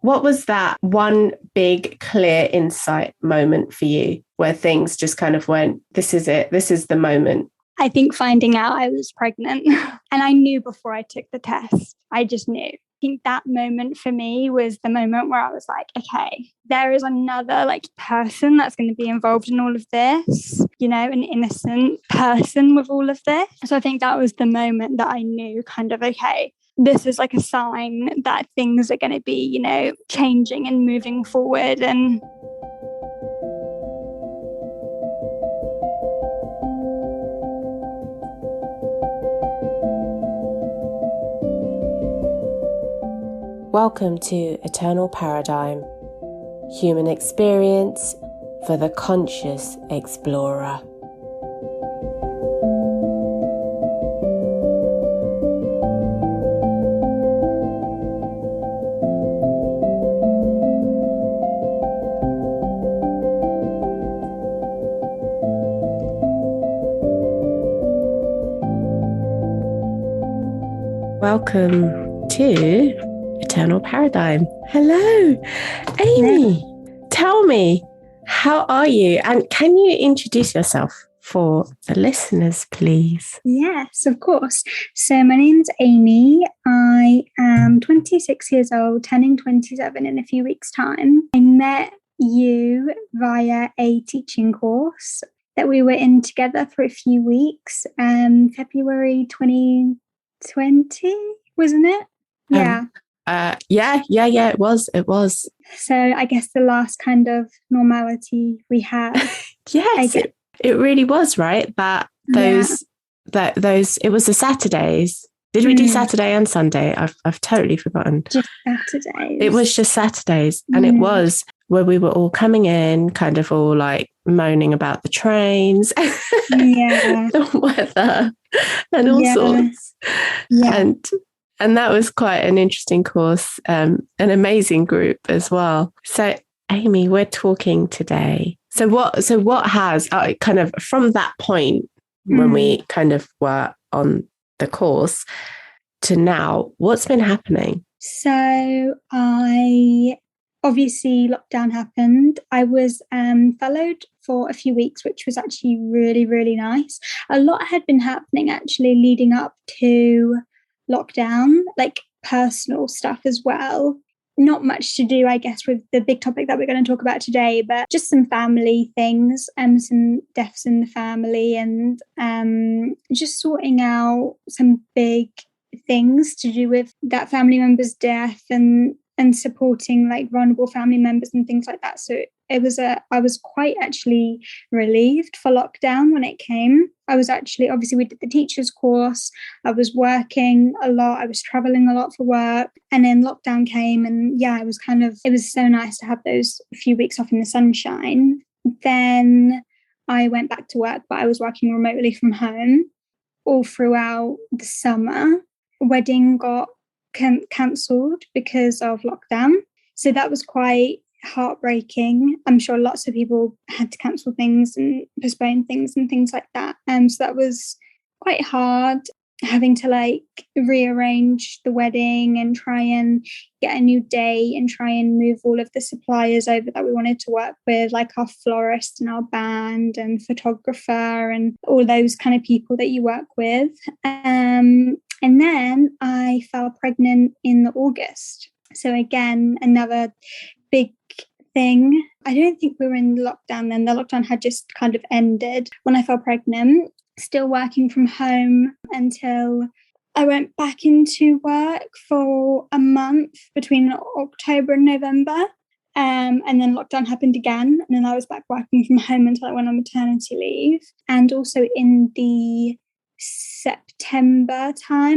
what was that one big clear insight moment for you where things just kind of went, this is it, this is the moment? I think finding out I was pregnant, and I knew before I took the test, I just knew. I think that moment for me was the moment where I was like, okay, there is another person that's going to be involved in all of this, an innocent person with all of this. So I think that was the moment that I knew kind of, okay, this is like a sign that things are going to be, changing and moving forward. And welcome to Eternal Paradigm, human experience for the conscious explorer. Welcome to Eternal Paradigm. Hello, Amie. Tell me, how are you? And can you introduce yourself for the listeners, please? Yes, of course. So my name's Amie. I am 26 years old, turning 27 in a few weeks' time. I met you via a teaching course that we were in together for a few weeks, February 2020, wasn't it? Yeah. Yeah, it was. So I guess the last kind of normality we had. Yes, it really was, right? It was the Saturdays. Did we do Saturday and Sunday? I've totally forgotten. Just Saturdays. It was just Saturdays. And it was where we were all coming in, kind of all moaning about the trains, the weather and all sorts. Yeah. And that was quite an interesting course, an amazing group as well. So, Amie, we're talking today. So what has kind of from that point when we kind of were on the course to now, what's been happening? So obviously lockdown happened. I was fellowed for a few weeks, which was actually really, really nice. A lot had been happening actually leading up to lockdown, personal stuff as well. Not much to do, I guess, with the big topic that we're going to talk about today, but just some family things, some deaths in the family, and just sorting out some big things to do with that family member's death and supporting vulnerable family members and things like that. So I was quite actually relieved for lockdown when it came. I was actually, obviously we did the teacher's course. I was working a lot. I was traveling a lot for work. And then lockdown came and it was so nice to have those few weeks off in the sunshine. Then I went back to work, but I was working remotely from home all throughout the summer. Wedding got cancelled because of lockdown. So that was quite heartbreaking. I'm sure lots of people had to cancel things and postpone things and things like that. So that was quite hard, having to rearrange the wedding and try and get a new date and try and move all of the suppliers over that we wanted to work with, like our florist and our band and photographer and all those kind of people that you work with. And then I fell pregnant in August. So again, another big thing. I don't think we were in lockdown then. The lockdown had just kind of ended when I fell pregnant. Still working from home until I went back into work for a month between October and November. And then lockdown happened again. And then I was back working from home until I went on maternity leave. And also in the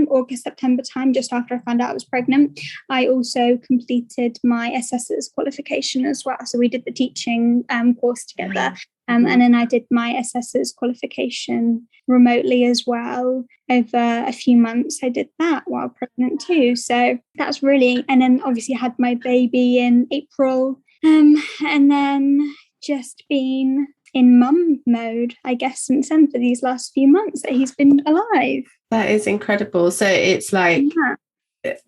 August, September time, just after I found out I was pregnant, I also completed my assessor's qualification as well. So we did the teaching course together. And then I did my assessor's qualification remotely as well. Over a few months, I did that while pregnant too. So that's really, and then obviously I had my baby in April. And then just been in mum mode, I guess, since then for these last few months that he's been alive. That is incredible. So it's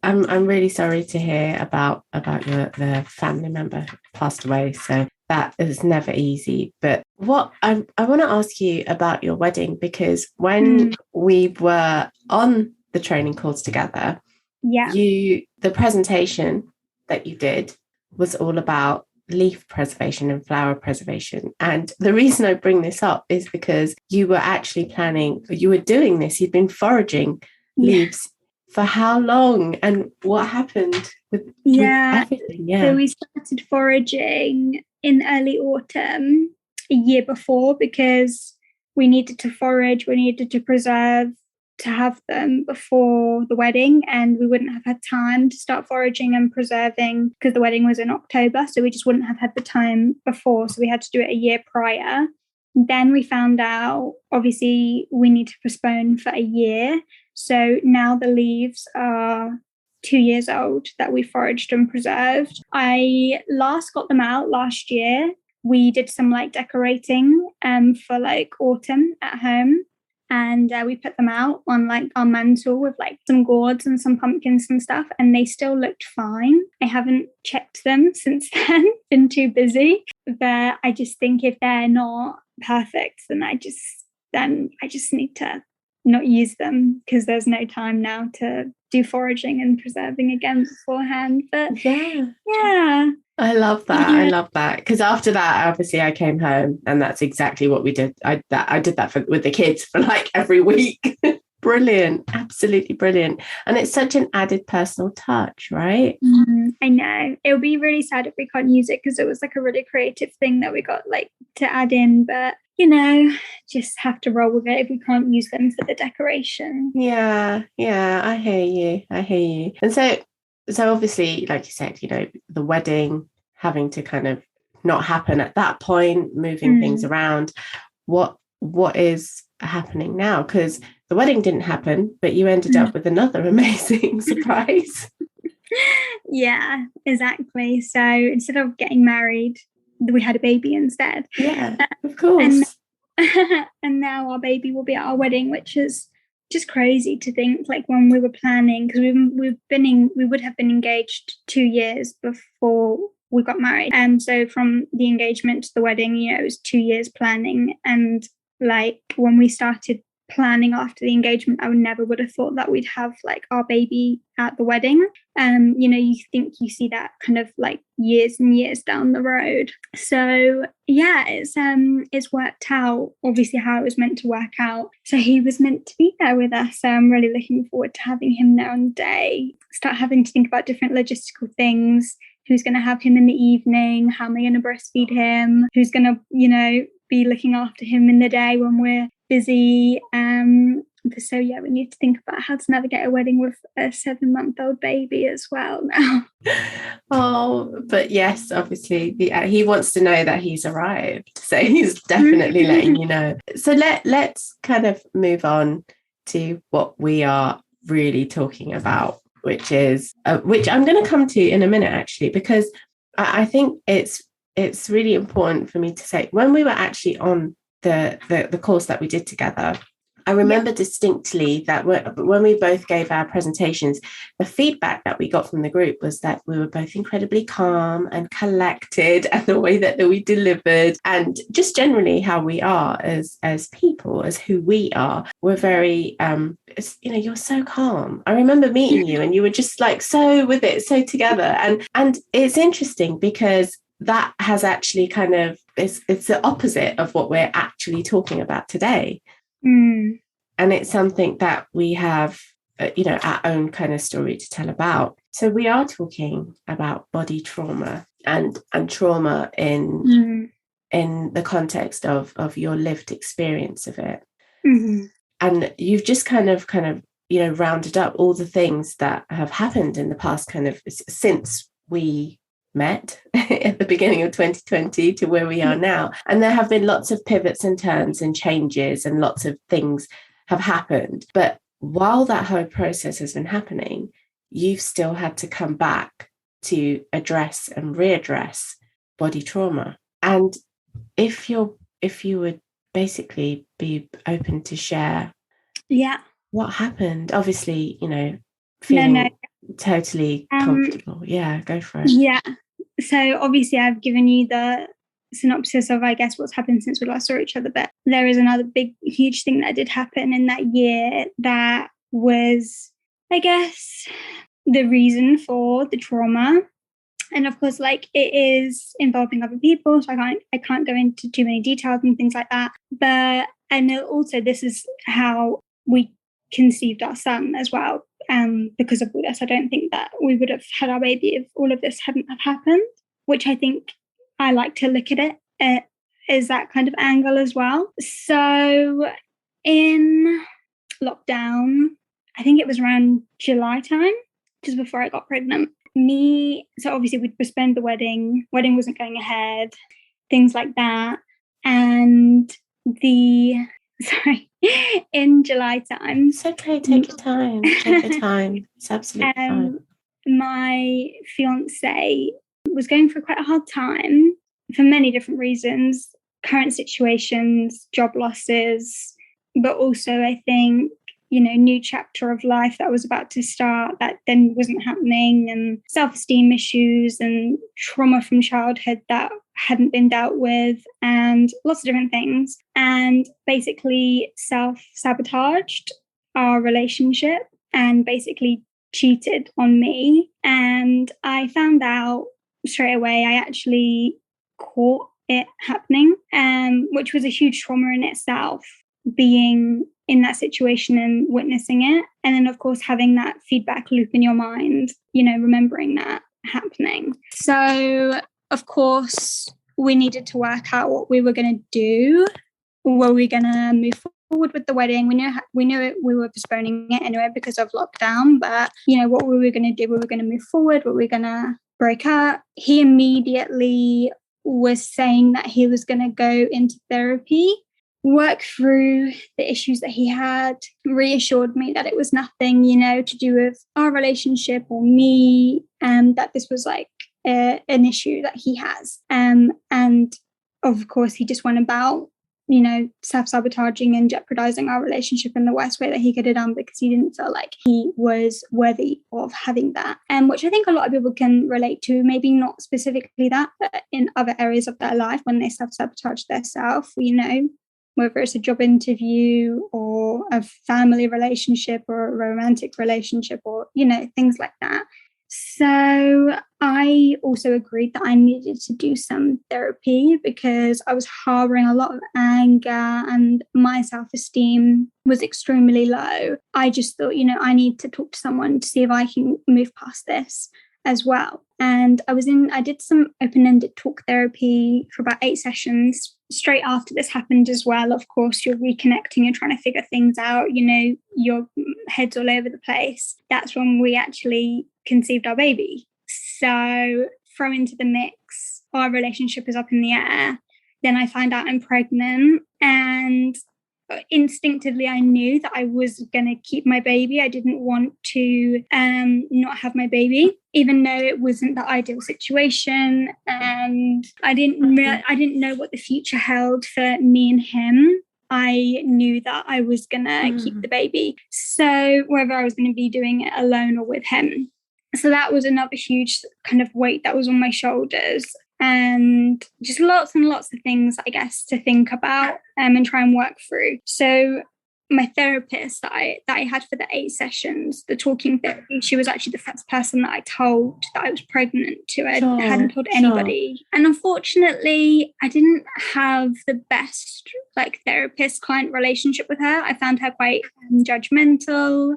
I'm really sorry to hear about the family member who passed away. So that is never easy. But what I want to ask you about your wedding, because when we were on the training course together, the presentation that you did was all about leaf preservation and flower preservation. And the reason I bring this up is because you were actually you were doing this, you'd been foraging leaves for how long, and what happened with everything? So we started foraging in early autumn a year before, because we needed to forage, we needed to preserve to have them before the wedding, and we wouldn't have had time to start foraging and preserving because the wedding was in October, so we just wouldn't have had the time before, so we had to do it a year prior. Then we found out, obviously, we need to postpone for a year. So now the leaves are 2 years old that we foraged and preserved. I last got them out last year. We did some decorating for autumn at home. And we put them out on our mantle with some gourds and some pumpkins and stuff. And they still looked fine. I haven't checked them since then, been too busy. But I just think if they're not perfect, then I just need to not use them, because there's no time now to do foraging and preserving again beforehand. But yeah. I love that. I love that, because after that, obviously, I came home, and that's exactly what we did. I did that with the kids for every week. Brilliant, absolutely brilliant, and it's such an added personal touch, right? I know it'll be really sad if we can't use it, because it was a really creative thing that we got to add in, but just have to roll with it if we can't use them for the decoration. Yeah, I hear you. And so obviously, like you said, the wedding having to kind of not happen at that point, moving things around. What is happening now? Because the wedding didn't happen, but you ended up with another amazing surprise. Yeah, exactly. So instead of getting married, we had a baby instead. Yeah, of course. And now our baby will be at our wedding, which is just crazy to think. When we were planning, because we would have been engaged 2 years before we got married, and so from the engagement to the wedding, it was 2 years planning. And when we started planning after the engagement, I never would have thought that we'd have our baby at the wedding. You think you see that kind of years and years down the road. So yeah, it's worked out obviously how it was meant to work out. So he was meant to be there with us. So I'm really looking forward to having him there on the day. Start having to think about different logistical things. Who's going to have him in the evening? How am I going to breastfeed him? Who's going to, be looking after him in the day when we're busy? So yeah, we need to think about how to navigate a wedding with a 7-month-old baby as well now. Oh, but yes, obviously he wants to know that he's arrived, so he's definitely letting you know. So let's kind of move on to what we are really talking about, which is which I'm going to come to in a minute, actually, because I think it's really important for me to say, when we were actually on the course that we did together, I remember distinctly that when we both gave our presentations, the feedback that we got from the group was that we were both incredibly calm and collected, and the way that we delivered, and just generally how we are as people, as who we are. We're very, you're so calm. I remember meeting you, and you were just so with it, so together. And it's interesting because that has actually kind of, it's the opposite of what we're actually talking about today. And it's something that we have, our own kind of story to tell about. So we are talking about body trauma and trauma in the context of your lived experience of it. And you've just kind of rounded up all the things that have happened in the past, kind of since we met at the beginning of 2020 to where we are now. And there have been lots of pivots and turns and changes, and lots of things have happened. But while that whole process has been happening, you've still had to come back to address and readdress body trauma. And if you would basically be open to share what happened, obviously, feeling totally comfortable. Yeah, go for it. Yeah. So obviously I've given you the synopsis of, I guess, what's happened since we last saw each other. But there is another big, huge thing that did happen in that year that was, I guess, the reason for the trauma. And of course, like, it is involving other people, so I can't go into too many details and things like that. But and also, this is how we conceived our son as well. Because of all this, I don't think that we would have had our baby if all of this hadn't have happened. Which I think I like to look at it as that kind of angle as well. So in lockdown, I think it was around July time, just before I got pregnant. So obviously we'd postponed the wedding wasn't going ahead, things like that. And in July time. It's okay, take your time. Take your time. It's absolutely fine. My fiance was going through quite a hard time for many different reasons, current situations, job losses, but also I think, new chapter of life that was about to start that then wasn't happening, and self-esteem issues and trauma from childhood that hadn't been dealt with, and lots of different things. And basically self-sabotaged our relationship and basically cheated on me. And I found out straight away. I actually caught it happening, which was a huge trauma in itself, being in that situation and witnessing it. And then, of course, having that feedback loop in your mind, remembering that happening. So, of course, we needed to work out what we were going to do. Were we going to move forward with the wedding? We knew we were postponing it anyway because of lockdown, but, what were we going to do? Were we going to move forward? Were we going to break up? He immediately was saying that he was going to go into therapy, work through the issues that he had, reassured me that it was nothing, to do with our relationship or me, and that this was like an issue that he has. And of course, he just went about, self-sabotaging and jeopardizing our relationship in the worst way that he could have done, because he didn't feel like he was worthy of having that. And which I think a lot of people can relate to, maybe not specifically that, but in other areas of their life when they self-sabotage themselves, whether it's a job interview or a family relationship or a romantic relationship or, things like that. So I also agreed that I needed to do some therapy because I was harboring a lot of anger and my self-esteem was extremely low. I just thought, I need to talk to someone to see if I can move past this as well. And I did some open-ended talk therapy for about 8 sessions. Straight after this happened as well, of course, you're reconnecting, you're trying to figure things out, your head's all over the place. That's when we actually conceived our baby. So throw into the mix, our relationship is up in the air. Then I find out I'm pregnant, and instinctively I knew that I was going to keep my baby. I didn't want to not have my baby, even though it wasn't the ideal situation, and I didn't know what the future held for me and him. I knew that I was going to keep the baby, so whether I was going to be doing it alone or with him. So that was another huge kind of weight that was on my shoulders. And just lots and lots of things, I guess, to think about and try and work through. So my therapist that I had for the 8 sessions, the talking therapy, she was actually the first person that I told that I was pregnant to. I hadn't told anybody. Sure. And unfortunately, I didn't have the best therapist-client relationship with her. I found her quite judgmental.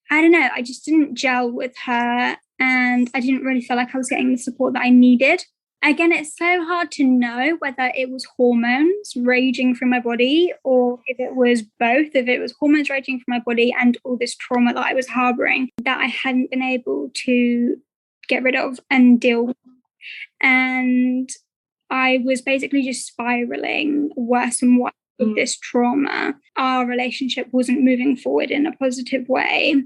I don't know, I just didn't gel with her, and I didn't really feel like I was getting the support that I needed. Again, it's so hard to know whether it was hormones raging through my body or if it was both, if it was hormones raging through my body and all this trauma that I was harboring that I hadn't been able to get rid of and deal with. And I was basically just spiraling worse and worse with this trauma. Our relationship wasn't moving forward in a positive way.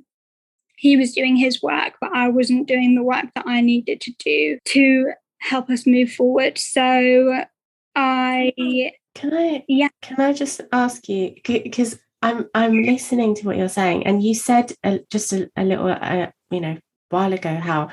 He was doing his work, but I wasn't doing the work that I needed to do to help us move forward. So Can I just ask you, because I'm listening to what you're saying, and you said just a little while ago how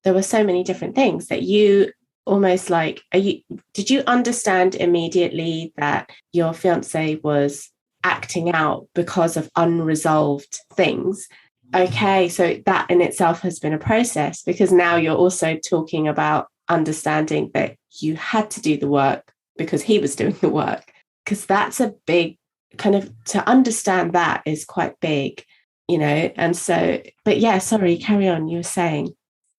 there were so many different things that you almost like. Did you understand immediately that your fiance was acting out because of unresolved things? Okay, so that in itself has been a process, because now you're also talking about understanding that you had to do the work because he was doing the work, because that's a big kind of, to understand that is quite big, and so, but yeah, sorry, carry on, you were saying.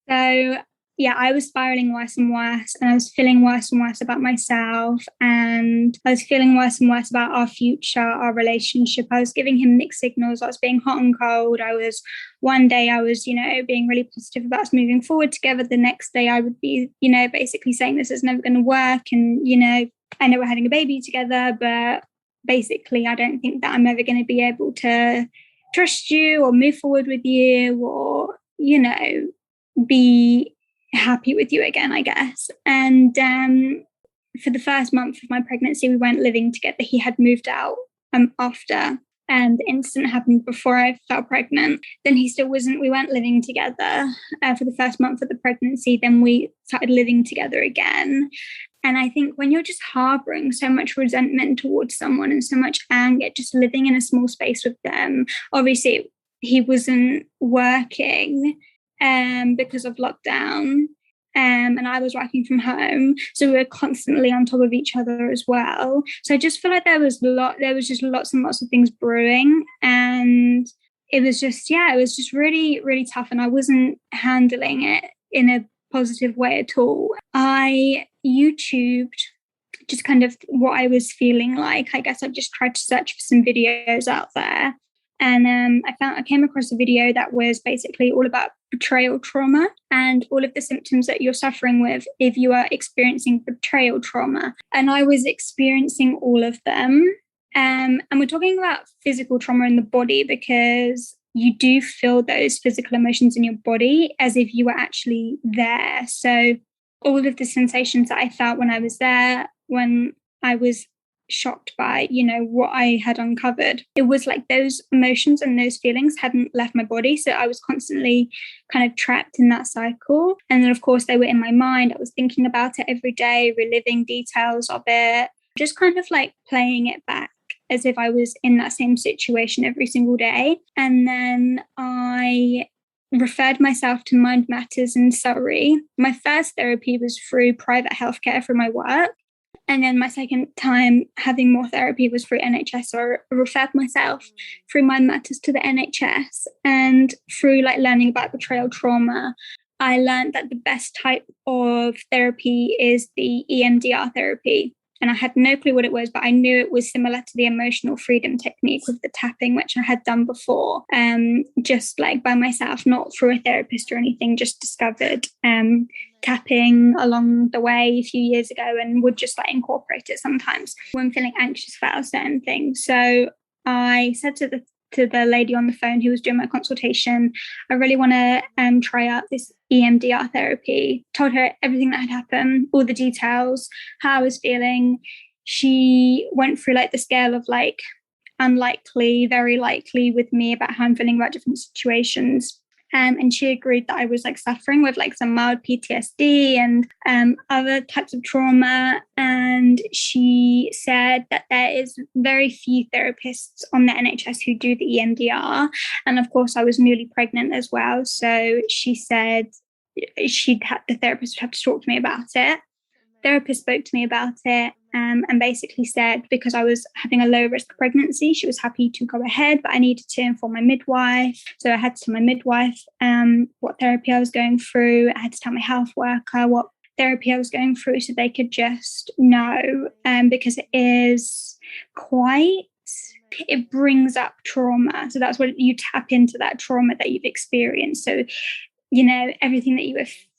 So yeah, I was spiraling worse and worse, and I was feeling worse and worse about myself, and I was feeling worse and worse about our future, our relationship. I was giving him mixed signals. I was being hot and cold. One day I was, being really positive about us moving forward together. The next day I would be, basically saying this is never going to work. And, I know we're having a baby together, but basically I don't think that I'm ever going to be able to trust you or move forward with you or, be happy with you again, I guess. And for the first month of my pregnancy, we weren't living together. He had moved out after, and the incident happened before I fell pregnant. Then he still wasn't, we weren't living together for the first month of the pregnancy. Then we started living together again. And I think when you're just harboring so much resentment towards someone and so much anger, just living in a small space with them, obviously he wasn't working because of lockdown. And I was working from home. So we were constantly on top of each other as well. So I just feel like there was just lots and lots of things brewing. And it was just really, really tough. And I wasn't handling it in a positive way at all. I YouTubed just kind of what I was feeling like. I guess I just tried to search for some videos out there. And I came across a video that was basically all about betrayal trauma and all of the symptoms that you're suffering with if you are experiencing betrayal trauma. And I was experiencing all of them. And we're talking about physical trauma in the body because you do feel those physical emotions in your body as if you were actually there. So all of the sensations that I felt when I was there, when I was shocked by, what I had uncovered, it was like those emotions and those feelings hadn't left my body. So I was constantly kind of trapped in that cycle. And then, of course, they were in my mind. I was thinking about it every day, reliving details of it, just kind of like playing it back as if I was in that same situation every single day. And then I referred myself to Mind Matters in Surrey. My first therapy was through private healthcare for my work. And then my second time having more therapy was through NHS. So I referred myself through Mind Matters to the NHS. And through like learning about betrayal trauma, I learned that the best type of therapy is the EMDR therapy. And I had no clue what it was, but I knew it was similar to the emotional freedom technique with the tapping, which I had done before, just like by myself, not through a therapist or anything, just discovered tapping along the way a few years ago and would just like incorporate it sometimes when feeling anxious about certain things. So I said to the lady on the phone who was doing my consultation, I really want to try out this EMDR therapy. Told her everything that had happened, all the details, how I was feeling. She went through like the scale of like unlikely, very likely with me about how I'm feeling about different situations. And she agreed that I was like suffering with like some mild PTSD and other types of trauma. And she said that there is very few therapists on the NHS who do the EMDR. And of course, I was newly pregnant as well. So she said the therapist would have to talk to me about it. Therapist spoke to me about it and basically said because I was having a low risk pregnancy, she was happy to go ahead, but I needed to inform my midwife. So I had to tell my midwife what therapy I was going through. I had to tell my health worker what therapy I was going through so they could just know because it brings up trauma. So that's what you tap into, that trauma that you've experienced. So, everything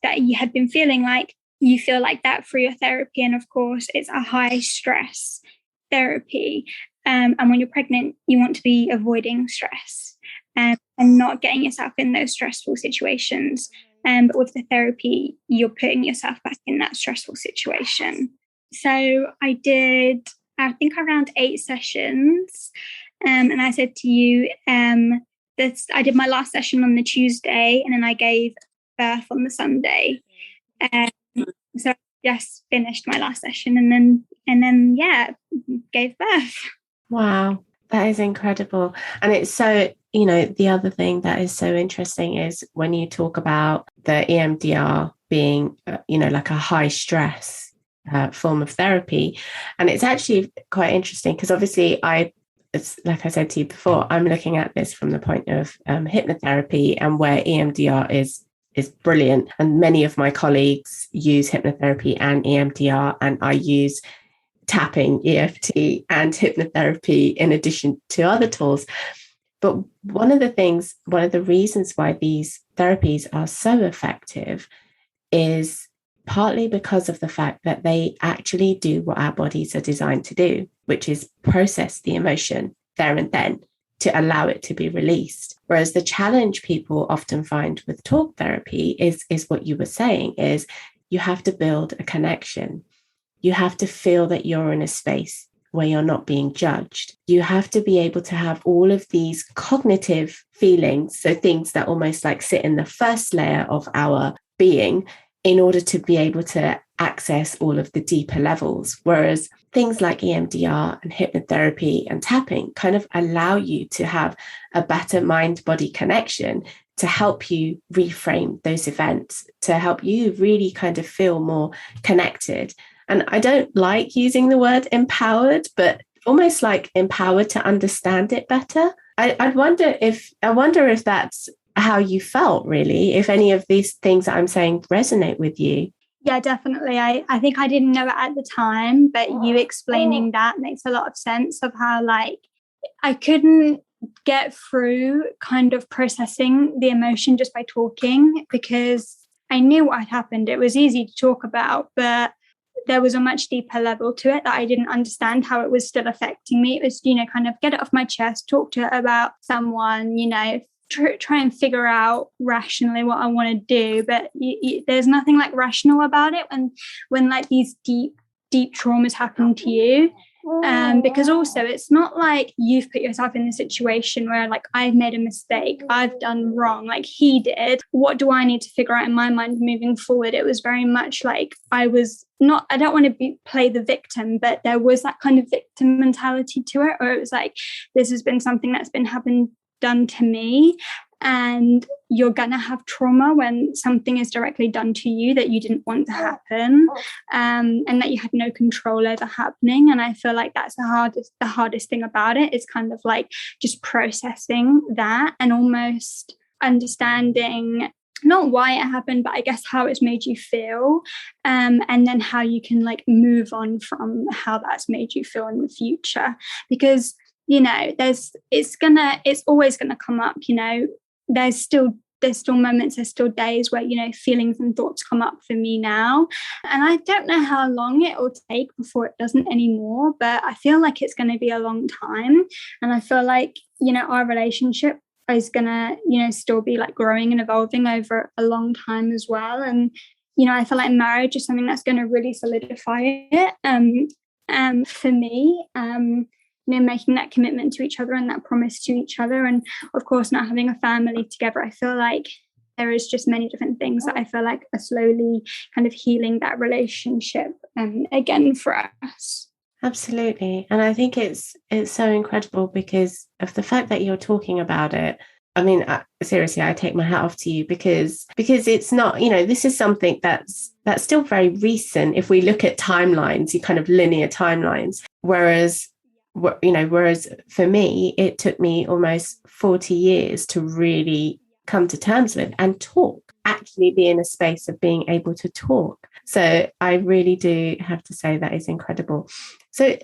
that you had been feeling like, you feel like that through your therapy. And of course, it's a high stress therapy. And when you're pregnant, you want to be avoiding stress and not getting yourself in those stressful situations. But with the therapy, you're putting yourself back in that stressful situation. So I did, I think, around 8 sessions. And I said to you, I did my last session on the Tuesday, and then I gave birth on the Sunday. So I just finished my last session, and then gave birth. Wow, that is incredible. And it's so, the other thing that is so interesting is when you talk about the EMDR being, like a high stress form of therapy. And it's actually quite interesting because obviously it's like I said to you before, I'm looking at this from the point of hypnotherapy, and where EMDR is brilliant. And many of my colleagues use hypnotherapy and EMDR, and I use tapping, EFT, and hypnotherapy in addition to other tools. But one of the reasons why these therapies are so effective is partly because of the fact that they actually do what our bodies are designed to do, which is process the emotion there and then to allow it to be released. Whereas the challenge people often find with talk therapy is what you were saying, is you have to build a connection. You have to feel that you're in a space where you're not being judged. You have to be able to have all of these cognitive feelings, so things that almost like sit in the first layer of our being, in order to be able to access all of the deeper levels. Whereas things like EMDR and hypnotherapy and tapping kind of allow you to have a better mind-body connection to help you reframe those events, to help you really kind of feel more connected. And I don't like using the word empowered, but almost like empowered to understand it better. I wonder if that's how you felt, really, if any of these things that I'm saying resonate with you. Yeah, definitely. I think I didn't know it at the time, but you explaining that makes a lot of sense of how, like, I couldn't get through kind of processing the emotion just by talking, because I knew what had happened. It was easy to talk about, but there was a much deeper level to it that I didn't understand how it was still affecting me. It was, kind of get it off my chest, talk to it about someone, try and figure out rationally what I want to do. But there's nothing like rational about it when like these deep traumas happen to you. Because also it's not like you've put yourself in a situation where like I've made a mistake, I've done wrong, like he did. What do I need to figure out in my mind moving forward? It was very much like I don't want to play the victim, but there was that kind of victim mentality to it, or it was like, this has been something that's been done to me, and you're gonna have trauma when something is directly done to you that you didn't want to happen, and that you had no control over happening. And I feel like that's the hardest thing about it, is kind of like just processing that and almost understanding not why it happened, but I guess how it's made you feel, and then how you can like move on from how that's made you feel in the future. Because it's always gonna come up. There's still moments, there's still days where feelings and thoughts come up for me now, and I don't know how long it will take before it doesn't anymore, but I feel like it's going to be a long time. And I feel like our relationship is gonna still be like growing and evolving over a long time as well. And I feel like marriage is something that's going to really solidify it for me. Making that commitment to each other and that promise to each other, and of course now having a family together. I feel like there is just many different things that I feel like are slowly kind of healing that relationship again for us. Absolutely. And I think it's so incredible because of the fact that you're talking about it. I mean, seriously, I take my hat off to you because it's not, this is something that's still very recent. If we look at timelines, you kind of linear timelines, whereas for me, it took me almost 40 years to really come to terms with and talk, actually be in a space of being able to talk. So I really do have to say that is incredible. So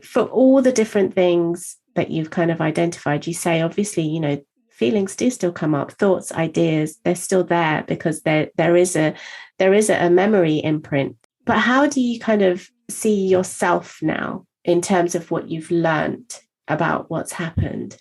for all the different things that you've kind of identified, you say, obviously, feelings do still come up, thoughts, ideas, they're still there because there is a memory imprint. But how do you kind of see yourself now in terms of what you've learned about what's happened?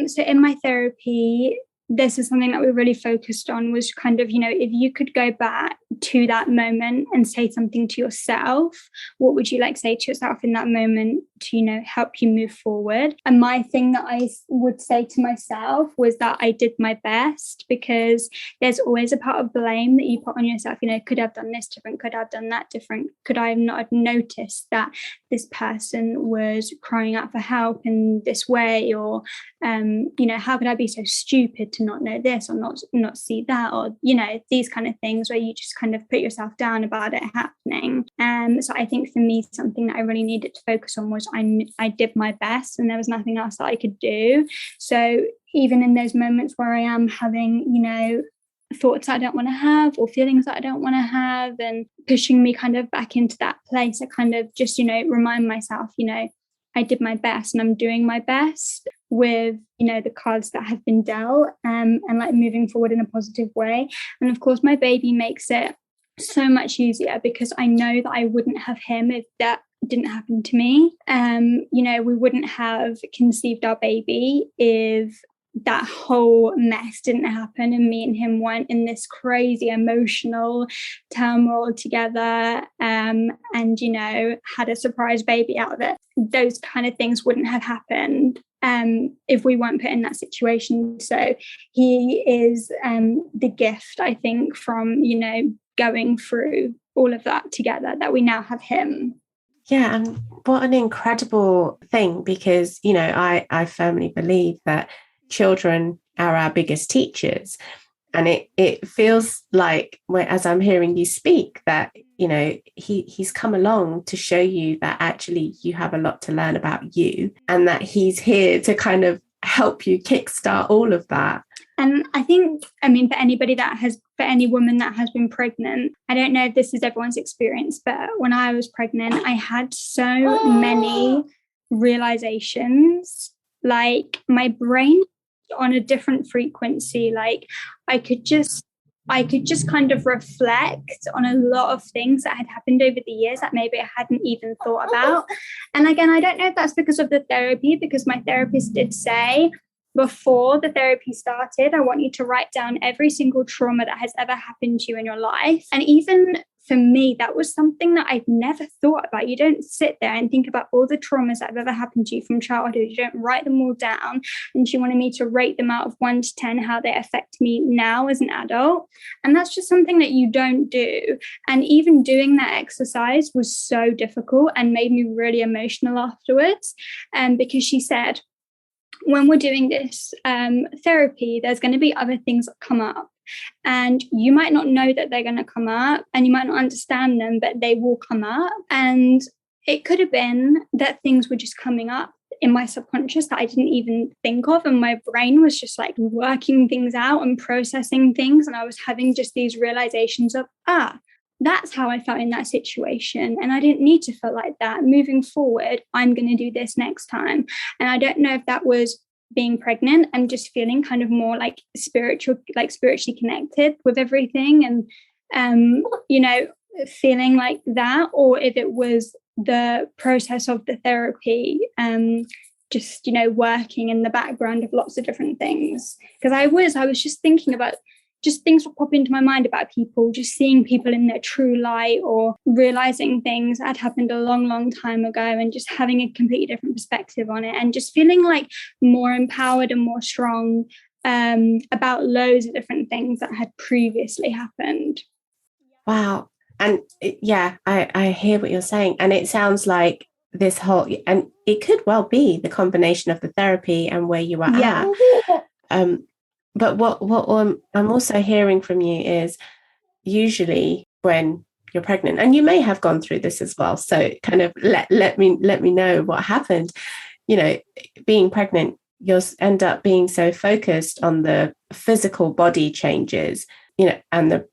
So in my therapy, this is something that we really focused on, was kind of, you know, if you could go back to that moment and say something to yourself, what would you like say to yourself in that moment to, you know, help you move forward? And my thing that I would say to myself was that I did my best, because there's always a part of blame that you put on yourself. You know, could I have done this different? Could I have done that different? Could I have not noticed that this person was crying out for help in this way? Or, you know, how could I be so stupid to not know this or not see that? Or, you know, these kind of things where you just kind of put yourself down about it happening. So I think for me, something that I really needed to focus on was I did my best, and there was nothing else that I could do. So even in those moments where I am having, you know, thoughts I don't want to have or feelings that I don't want to have, and pushing me kind of back into that place, I kind of just, you know, remind myself, you know, I did my best and I'm doing my best with, you know, the cards that have been dealt, and like moving forward in a positive way. And of course, my baby makes it so much easier, because I know that I wouldn't have him if that didn't happen to me. You know, we wouldn't have conceived our baby if that whole mess didn't happen and me and him weren't in this crazy emotional turmoil together, and, you know, had a surprise baby out of it. Those kind of things wouldn't have happened if we weren't put in that situation. So he is the gift, I think, from, you know, going through all of that together, that we now have him. Yeah, and what an incredible thing, because, you know, I firmly believe that children are our biggest teachers. And it feels like, as I'm hearing you speak, that, you know, he's come along to show you that actually you have a lot to learn about you, and that he's here to kind of help you kickstart all of that. And I think, I mean, for any woman that has been pregnant, I don't know if this is everyone's experience, but when I was pregnant, I had so many realizations. Like, my brain on a different frequency. Like, I could just kind of reflect on a lot of things that had happened over the years that maybe I hadn't even thought about. And again, I don't know if that's because of the therapy, because my therapist did say, before the therapy started, I want you to write down every single trauma that has ever happened to you in your life. And even for me, that was something that I'd never thought about. You don't sit there and think about all the traumas that have ever happened to you from childhood. You don't write them all down. And she wanted me to rate them out of 1 to 10, how they affect me now as an adult. And that's just something that you don't do. And even doing that exercise was so difficult and made me really emotional afterwards. Because she said, when we're doing this therapy, there's going to be other things that come up. And you might not know that they're going to come up, and you might not understand them, but they will come up. And it could have been that things were just coming up in my subconscious that I didn't even think of. And my brain was just like working things out and processing things. And I was having just these realizations of, that's how I felt in that situation. And I didn't need to feel like that. Moving forward, I'm going to do this next time. And I don't know if that was being pregnant and just feeling kind of more like spiritually connected with everything, and, you know, feeling like that, or if it was the process of the therapy, just, you know, working in the background of lots of different things. Because I was just thinking about just things will pop into my mind about people, just seeing people in their true light, or realizing things that had happened a long, long time ago, and just having a completely different perspective on it, and just feeling like more empowered and more strong about loads of different things that had previously happened. Wow. And yeah, I hear what you're saying. And it sounds like this whole, and it could well be the combination of the therapy and where you are at. But what I'm also hearing from you is, usually when you're pregnant, and you may have gone through this as well, so kind of let me know what happened. You know, being pregnant, you'll end up being so focused on the physical body changes, you know, and the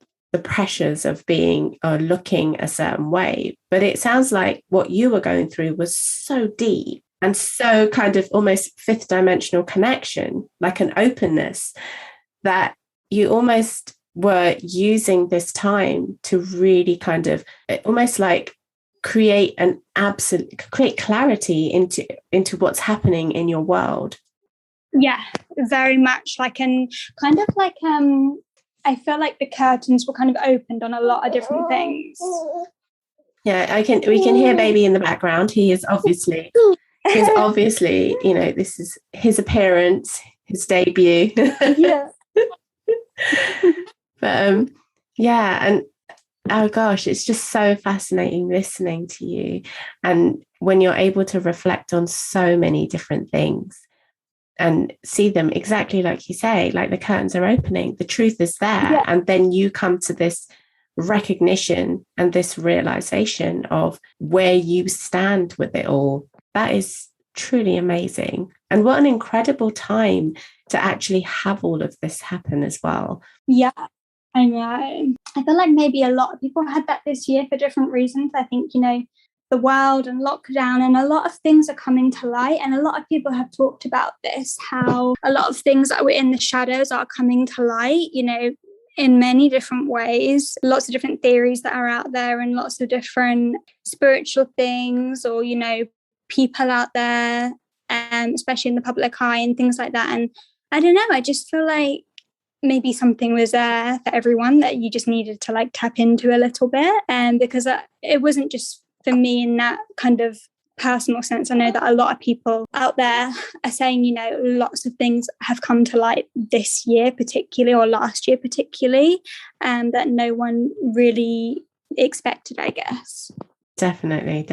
pressures of being or looking a certain way. But it sounds like what you were going through was so deep, and so kind of almost fifth dimensional connection, like an openness, that you almost were using this time to really kind of almost like create clarity into what's happening in your world. Yeah, very much like, and kind of like, I feel like the curtains were kind of opened on a lot of different things. Yeah, we can hear baby in the background. He's obviously, you know, this is his appearance, his debut. Yeah. But yeah, and oh gosh, it's just so fascinating listening to you. And when you're able to reflect on so many different things and see them exactly like you say, like the curtains are opening, the truth is there. Yeah. And then you come to this recognition and this realization of where you stand with it all. That is truly amazing. And what an incredible time to actually have all of this happen as well. Yeah, I know. I feel like maybe a lot of people had that this year for different reasons. I think, you know, the world and lockdown and a lot of things are coming to light, and a lot of people have talked about this, how a lot of things that were in the shadows are coming to light, you know, in many different ways. Lots of different theories that are out there, and lots of different spiritual things, or, you know, people out there, especially in the public eye and things like that. And I don't know, I just feel like maybe something was there for everyone that you just needed to like tap into a little bit. And because it wasn't just for me in that kind of personal sense. I know that a lot of people out there are saying, you know, lots of things have come to light this year particularly, or last year particularly, that no one really expected, I guess. Definitely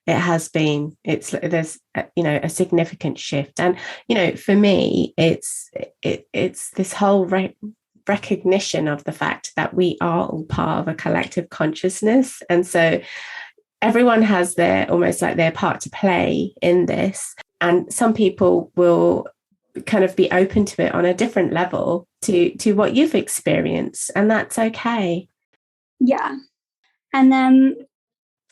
it has been. There's you know, a significant shift. And you know, for me it's this whole recognition of the fact that we are all part of a collective consciousness, and so everyone has their almost like their part to play in this. And some people will kind of be open to it on a different level to what you've experienced, and that's okay. Yeah. And then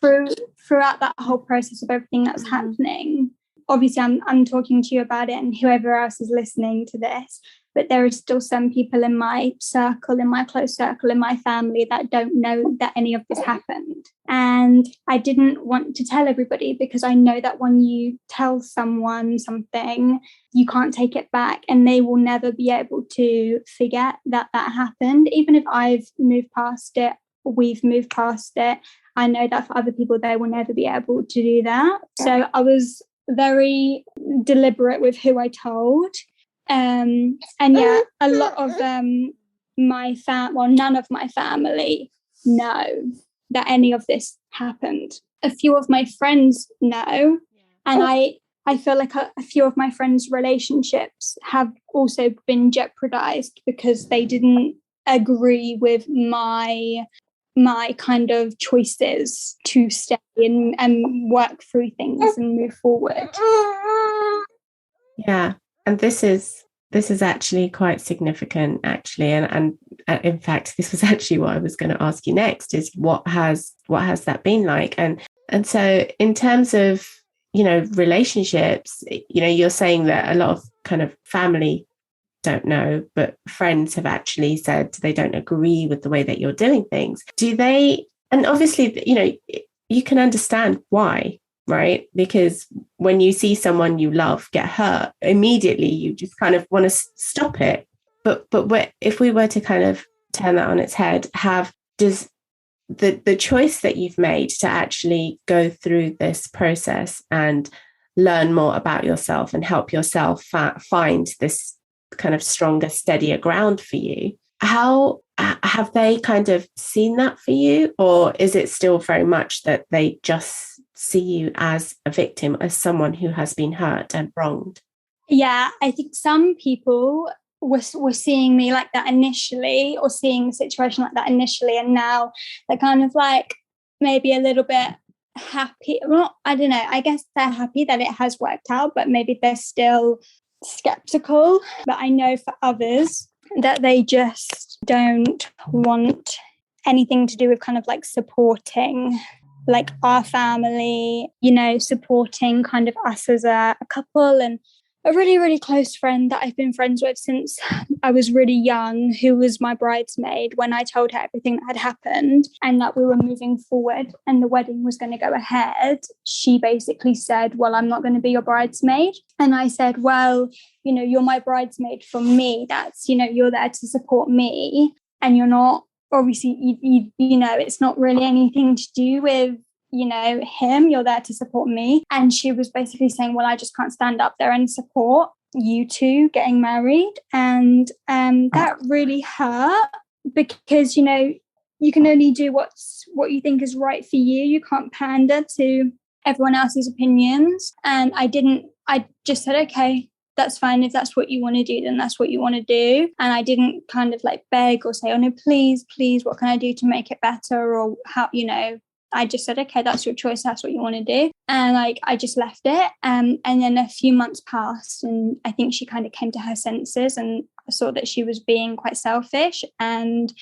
throughout that whole process of everything that's happening, obviously I'm talking to you about it and whoever else is listening to this, but there are still some people in my circle, in my close circle, in my family that don't know that any of this happened. And I didn't want to tell everybody, because I know that when you tell someone something, you can't take it back, and they will never be able to forget that happened. Even if I've moved past it, we've moved past it, I know that for other people, they will never be able to do that. So I was very deliberate with who I told. And yeah, a lot of none of my family know that any of this happened. A few of my friends know. And I feel like a few of my friends' relationships have also been jeopardized because they didn't agree with my kind of choices to stay and work through things and move forward. Yeah, and this is actually quite significant, actually, and in fact, this was actually what I was going to ask you next: is what has that been like? And so, in terms of, you know, relationships, you know, you're saying that a lot of kind of family don't know, but friends have actually said they don't agree with the way that you're doing things. Do they? And obviously, you know, you can understand why, right? Because when you see someone you love get hurt, immediately you just kind of want to stop it. But if we were to kind of turn that on its head, does the choice that you've made to actually go through this process and learn more about yourself and help yourself find this kind of stronger, steadier ground for you, how have they kind of seen that for you? Or is it still very much that they just see you as a victim, as someone who has been hurt and wronged? Yeah, I think some people were seeing me like that initially, or seeing the situation like that initially, and now they're kind of like maybe a little bit happy. Well, I don't know, I guess they're happy that it has worked out, but maybe they're still skeptical. But I know for others that they just don't want anything to do with kind of like supporting like our family, you know, supporting kind of us as a couple, and a really, really close friend that I've been friends with since I was really young, who was my bridesmaid when I told her everything that had happened and that we were moving forward and the wedding was going to go ahead. She basically said, well, I'm not going to be your bridesmaid. And I said, well, you know, you're my bridesmaid for me. That's, you know, you're there to support me, and you're not, obviously, you know, it's not really anything to do with, you know, him. You're there to support me. And she was basically saying, well, I just can't stand up there and support you two getting married. And that really hurt, because, you know, you can only do what you think is right for you. You can't pander to everyone else's opinions. And I just said, okay, that's fine. If that's what you want to do, then that's what you want to do. And I didn't kind of like beg or say, oh no, please, what can I do to make it better? Or how, you know, I just said, okay, that's your choice. That's what you want to do. And like, I just left it. And then a few months passed, and I think she kind of came to her senses and saw that she was being quite selfish, and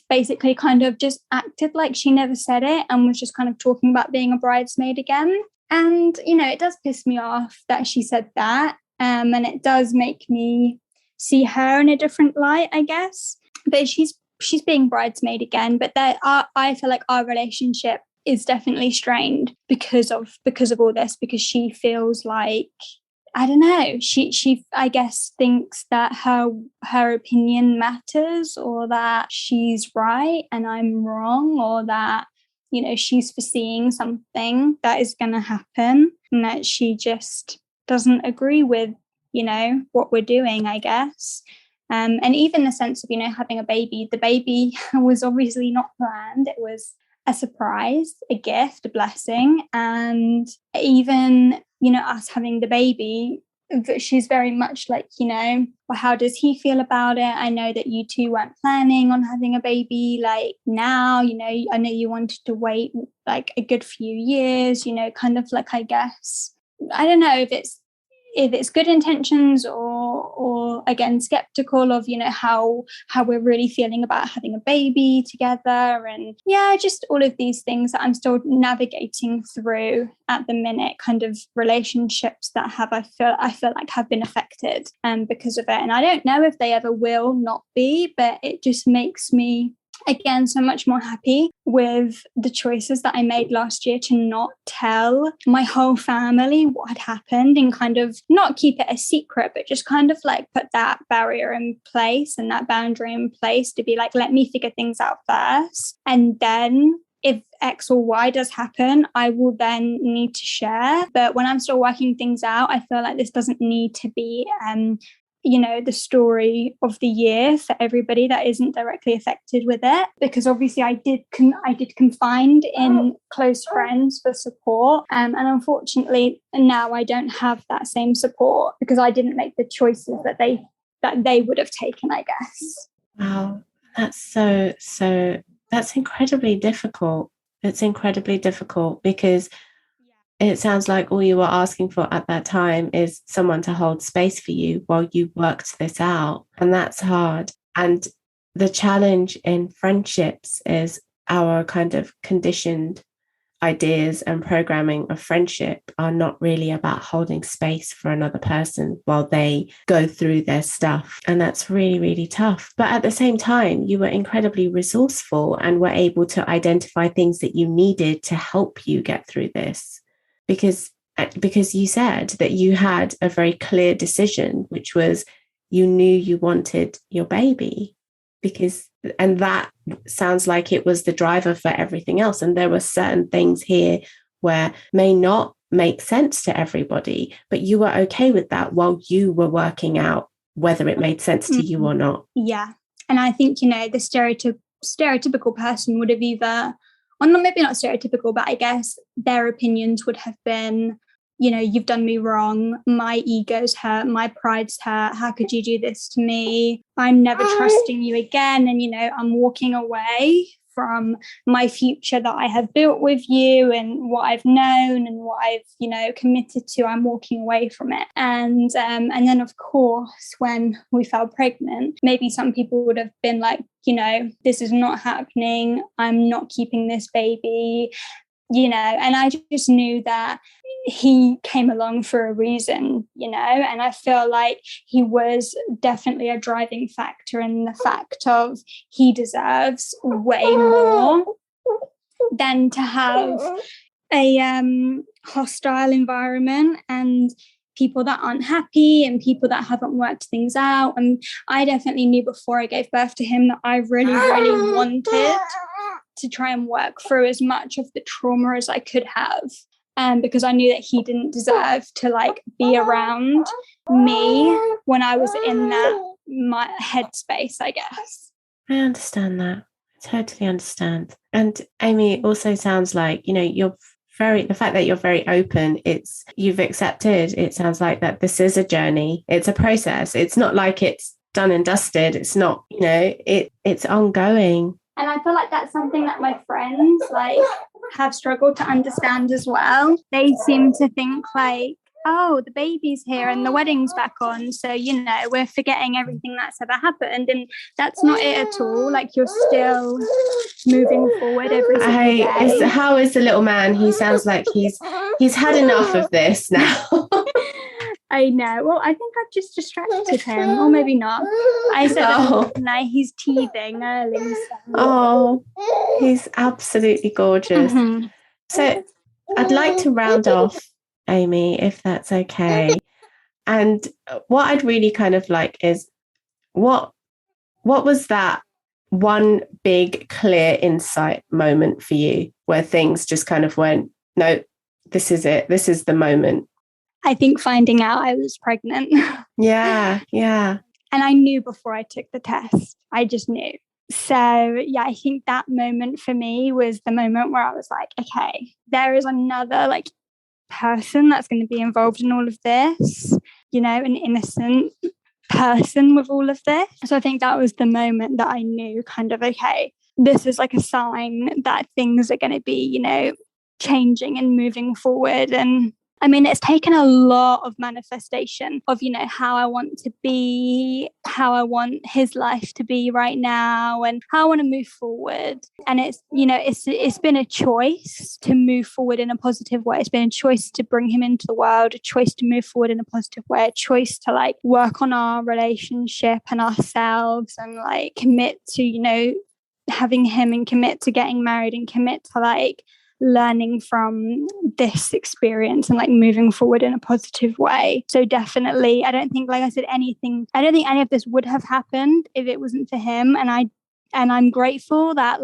basically kind of just acted like she never said it and was just kind of talking about being a bridesmaid again. And, you know, it does piss me off that she said that. And it does make me see her in a different light, I guess. But she's being bridesmaid again. But I feel like our relationship is definitely strained because of all this, because she feels like, I don't know, she I guess thinks that her opinion matters, or that she's right and I'm wrong, or that, you know, she's foreseeing something that is going to happen and that she just doesn't agree with, you know, what we're doing, I guess. And even the sense of, you know, having a baby, the baby was obviously not planned. It was a surprise, a gift, a blessing. And even, you know, us having the baby, she's very much like, you know, well, how does he feel about it? I know that you two weren't planning on having a baby like now, you know, I know you wanted to wait like a good few years, you know, kind of like, I guess, I don't know if it's good intentions or again skeptical of, you know, how we're really feeling about having a baby together. And yeah, just all of these things that I'm still navigating through at the minute, kind of relationships that I feel like have been affected because of it. And I don't know if they ever will not be, but it just makes me again so much more happy with the choices that I made last year to not tell my whole family what had happened, and kind of not keep it a secret, but just kind of like put that barrier in place and that boundary in place to be like, let me figure things out first, and then if X or Y does happen, I will then need to share. But when I'm still working things out, I feel like this doesn't need to be you know, the story of the year for everybody that isn't directly affected with it, because obviously I did confide in close friends for support, and unfortunately now I don't have that same support because I didn't make the choices that they would have taken, I guess. Wow, that's that's incredibly difficult. It's incredibly difficult because it sounds like all you were asking for at that time is someone to hold space for you while you worked this out. And that's hard. And the challenge in friendships is our kind of conditioned ideas and programming of friendship are not really about holding space for another person while they go through their stuff. And that's really, really tough. But at the same time, you were incredibly resourceful and were able to identify things that you needed to help you get through this. Because you said that you had a very clear decision, which was you knew you wanted your baby, and that sounds like it was the driver for everything else. And there were certain things here where may not make sense to everybody, but you were okay with that while you were working out whether it made sense to you or not. Yeah. And I think, you know, the stereotypical person would have either, or not, maybe not stereotypical, but I guess their opinions would have been, you know, you've done me wrong. My ego's hurt. My pride's hurt. How could you do this to me? I'm never trusting you again. And, you know, I'm walking away from my future that I have built with you and what I've known and what I've, you know, committed to. I'm walking away from it. And then, of course, when we fell pregnant, maybe some people would have been like, you know, this is not happening. I'm not keeping this baby. and I just knew that he came along for a reason, and I feel like he was definitely a driving factor in the fact of he deserves way more than to have a hostile environment and people that aren't happy and people that haven't worked things out. And I definitely knew before I gave birth to him that I really, really wanted to try and work through as much of the trauma as I could have. Because I knew that he didn't deserve to be around me when I was in my headspace, I guess. I understand that. I totally understand. And Amie, it also sounds like, the fact that you're very open, you've accepted, it sounds like that this is a journey. It's a process. It's not like it's done and dusted. It's not, it's ongoing. And I feel like that's something that my friends have struggled to understand as well. They seem to think oh, the baby's here and the wedding's back on, so we're forgetting everything that's ever happened, and that's not it at all. You're still moving forward every single day. How is the little man? He sounds like he's had enough of this now. I know. Well, I think I've just distracted him, or maybe not. I said, no, he's teething early. So. Oh, he's absolutely gorgeous. Mm-hmm. So I'd like to round off, Amie, if that's okay. And what I'd really kind of like is what was that one big clear insight moment for you where things just kind of went, no, this is it. This is the moment. I think finding out I was pregnant. Yeah. And I knew before I took the test. I just knew. So, yeah, I think that moment for me was the moment where I was like, okay, there is another person that's going to be involved in all of this, an innocent person with all of this. So I think that was the moment that I knew kind of, okay, this is a sign that things are going to be, changing and moving forward. And I mean, it's taken a lot of manifestation of, how I want to be, how I want his life to be right now, and how I want to move forward. And it's been a choice to move forward in a positive way. It's been a choice to bring him into the world, a choice to move forward in a positive way, a choice to work on our relationship and ourselves and commit to, having him and commit to getting married and commit to learning from this experience and moving forward in a positive way. So definitely, I don't think, like I said, I don't think any of this would have happened if it wasn't for him. And I'm grateful that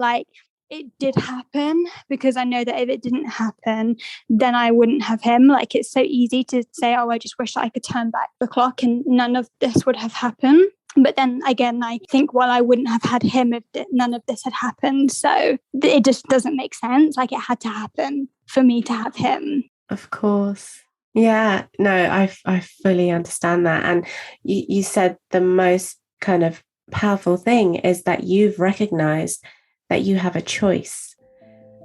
it did happen, because I know that if it didn't happen, then I wouldn't have him. It's so easy to say, oh, I just wish I could turn back the clock and none of this would have happened. But then again, I think, well, I wouldn't have had him if none of this had happened. So it just doesn't make sense. It had to happen for me to have him. Of course. Yeah, no, I fully understand that. And you said the most kind of powerful thing is that you've recognized that you have a choice.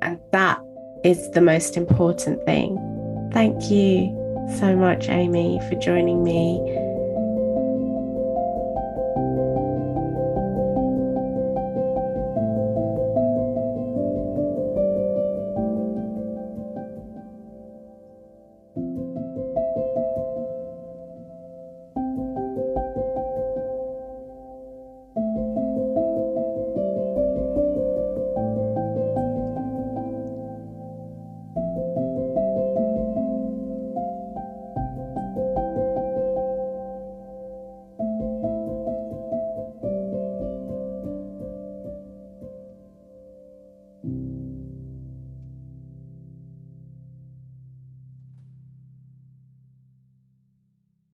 And that is the most important thing. Thank you so much, Amie, for joining me